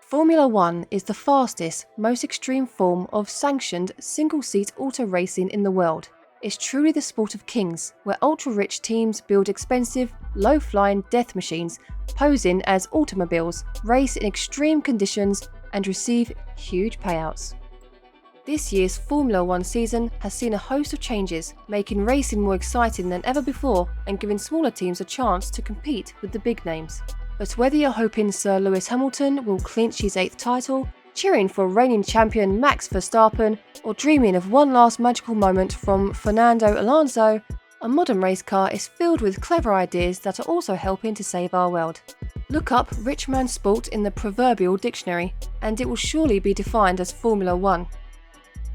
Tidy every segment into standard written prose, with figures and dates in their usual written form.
Formula One is the fastest, most extreme form of sanctioned single-seat auto racing in the world. It's truly the sport of kings, where ultra-rich teams build expensive, low-flying death machines, posing as automobiles, race in extreme conditions, and receive huge payouts. This year's Formula One season has seen a host of changes, making racing more exciting than ever before and giving smaller teams a chance to compete with the big names. But whether you're hoping Sir Lewis Hamilton will clinch his 8th title, cheering for reigning champion Max Verstappen, or dreaming of one last magical moment from Fernando Alonso, a modern race car is filled with clever ideas that are also helping to save our world. Look up rich man sport in the proverbial dictionary, and it will surely be defined as Formula One.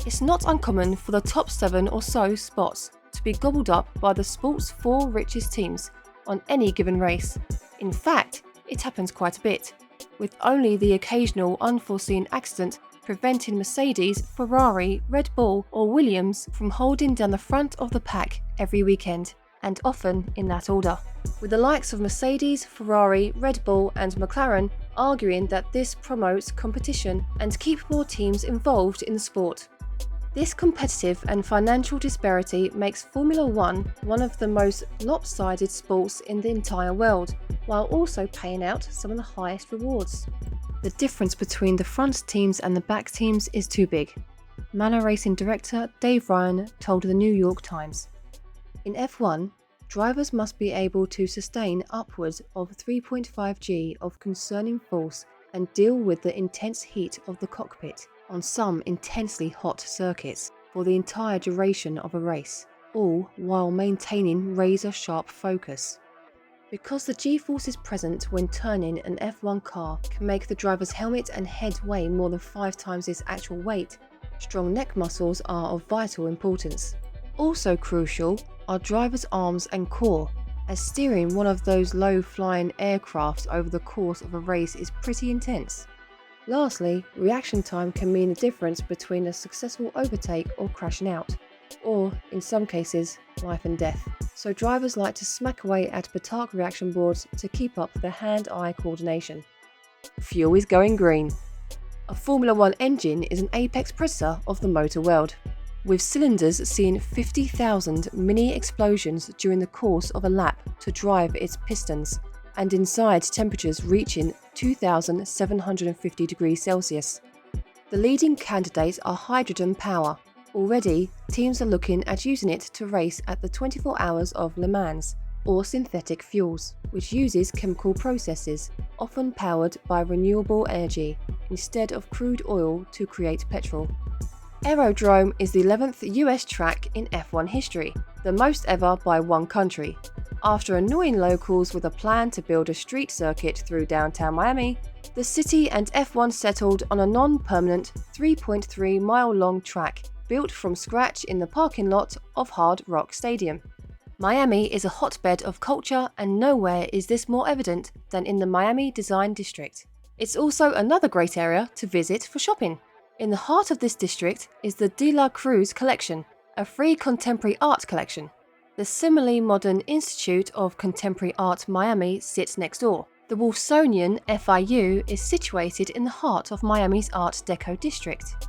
It's not uncommon for the top 7 or so spots to be gobbled up by the sport's 4 richest teams on any given race. In fact, it happens quite a bit, with only the occasional unforeseen accident preventing Mercedes, Ferrari, Red Bull or Williams from holding down the front of the pack every weekend, and often in that order, with the likes of Mercedes, Ferrari, Red Bull and McLaren arguing that this promotes competition and keep more teams involved in the sport. This competitive and financial disparity makes Formula One one of the most lopsided sports in the entire world, while also paying out some of the highest rewards. The difference between the front teams and the back teams is too big, Manor Racing director Dave Ryan told the New York Times. In F1, drivers must be able to sustain upwards of 3.5 G of concerning force and deal with the intense heat of the cockpit on some intensely hot circuits for the entire duration of a race, all while maintaining razor-sharp focus. Because the G-forces present when turning an F1 car can make the driver's helmet and head weigh more than 5 times its actual weight, strong neck muscles are of vital importance. Also crucial are drivers' arms and core, as steering one of those low-flying aircraft over the course of a race is pretty intense. Lastly, reaction time can mean the difference between a successful overtake or crashing out, or, in some cases, life and death. So drivers like to smack away at Batak reaction boards to keep up their hand-eye coordination. Fuel is going green. A Formula One engine is an apex predator of the motor world, with cylinders seeing 50,000 mini explosions during the course of a lap to drive its pistons, and inside temperatures reaching 2,750 degrees Celsius. The leading candidates are hydrogen power. Already, teams are looking at using it to race at the 24 Hours of Le Mans, or synthetic fuels, which uses chemical processes, often powered by renewable energy, instead of crude oil to create petrol. Aerodrome is the 11th US track in F1 history, the most ever by one country. After annoying locals with a plan to build a street circuit through downtown Miami, the city and F1 settled on a non-permanent 3.3-mile-long track built from scratch in the parking lot of Hard Rock Stadium. Miami is a hotbed of culture, and nowhere is this more evident than in the Miami Design District. It's also another great area to visit for shopping. In the heart of this district is the De La Cruz Collection, a free contemporary art collection. The similarly modern Institute of Contemporary Art Miami sits next door. The Wolfsonian FIU is situated in the heart of Miami's Art Deco district.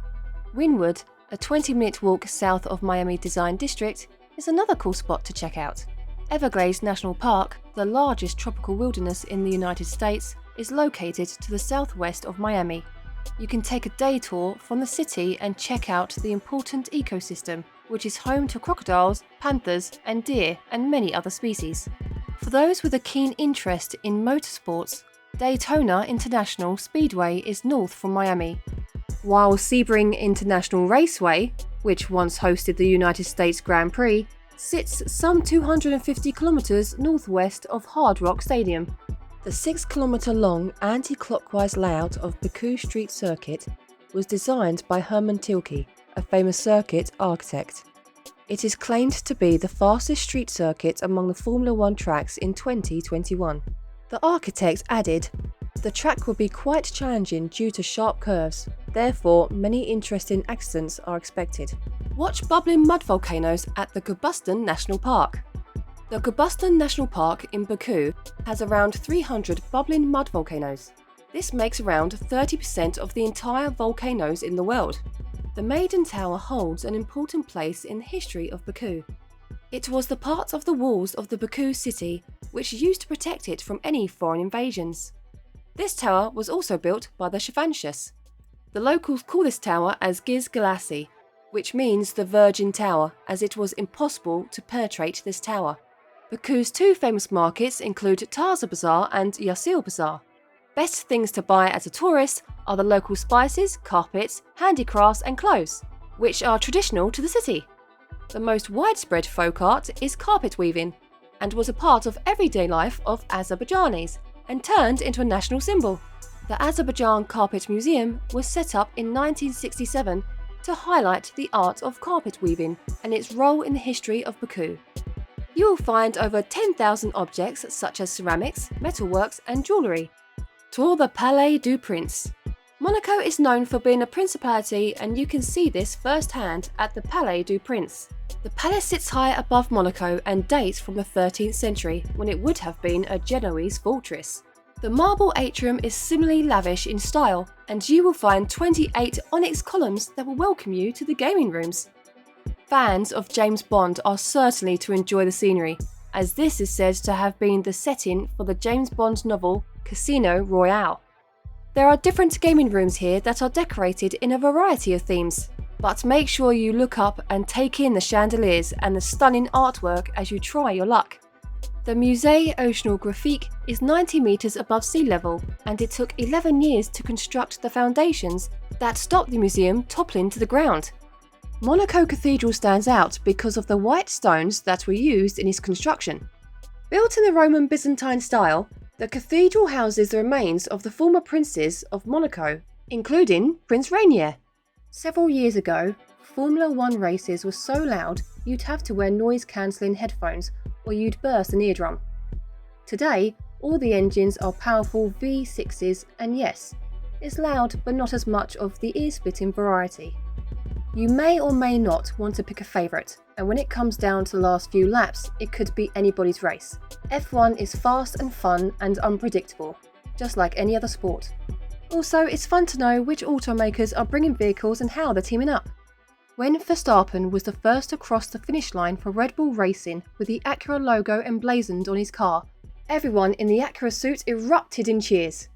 Wynwood, a 20-minute walk south of Miami Design District, is another cool spot to check out. Everglades National Park, the largest tropical wilderness in the United States, is located to the southwest of Miami. You can take a day tour from the city and check out the important ecosystem, which is home to crocodiles, panthers, and deer, and many other species. For those with a keen interest in motorsports, Daytona International Speedway is north from Miami, while Sebring International Raceway, which once hosted the United States Grand Prix, sits some 250 kilometers northwest of Hard Rock Stadium. The 6-kilometer-long anti-clockwise layout of Baku Street Circuit was designed by Herman Tilke, a famous circuit architect. It is claimed to be the fastest street circuit among the Formula One tracks in 2021. The architect added, "The track will be quite challenging due to sharp curves, therefore many interesting accidents are expected." Watch bubbling mud volcanoes at the Gubustan National Park. The Gubustan National Park in Baku has around 300 bubbling mud volcanoes. This makes around 30% of the entire volcanoes in the world. The Maiden Tower holds an important place in the history of Baku. It was the part of the walls of the Baku city which used to protect it from any foreign invasions. This tower was also built by the Shivanshahs. The locals call this tower as Giz Galasi, which means the Virgin Tower, as it was impossible to penetrate this tower. Baku's two famous markets include Taza Bazaar and Yasil Bazaar. Best things to buy as a tourist are the local spices, carpets, handicrafts and clothes, which are traditional to the city. The most widespread folk art is carpet weaving, and was a part of everyday life of Azerbaijanis, and turned into a national symbol. The Azerbaijan Carpet Museum was set up in 1967 to highlight the art of carpet weaving and its role in the history of Baku. You will find over 10,000 objects such as ceramics, metalworks and jewellery. Tour the Palais du Prince. Monaco is known for being a principality, and you can see this firsthand at the Palais du Prince. The palace sits high above Monaco and dates from the 13th century, when it would have been a Genoese fortress. The marble atrium is similarly lavish in style, and you will find 28 onyx columns that will welcome you to the gaming rooms. Fans of James Bond are certainly to enjoy the scenery, as this is said to have been the setting for the James Bond novel Casino Royale. There are different gaming rooms here that are decorated in a variety of themes, but make sure you look up and take in the chandeliers and the stunning artwork as you try your luck. The Musée Oceanographique is 90 metres above sea level, and it took 11 years to construct the foundations that stopped the museum toppling to the ground. Monaco Cathedral stands out because of the white stones that were used in its construction. Built in the Roman Byzantine style, the cathedral houses the remains of the former princes of Monaco, including Prince Rainier. Several years ago, Formula 1 races were so loud you'd have to wear noise-cancelling headphones or you'd burst an eardrum. Today, all the engines are powerful V6s, and yes, it's loud but not as much of the ear-splitting variety. You may or may not want to pick a favourite, and when it comes down to the last few laps, it could be anybody's race. F1 is fast and fun and unpredictable, just like any other sport. Also, it's fun to know which automakers are bringing vehicles and how they're teaming up. When Verstappen was the first to cross the finish line for Red Bull Racing with the Acura logo emblazoned on his car, everyone in the Acura suit erupted in cheers.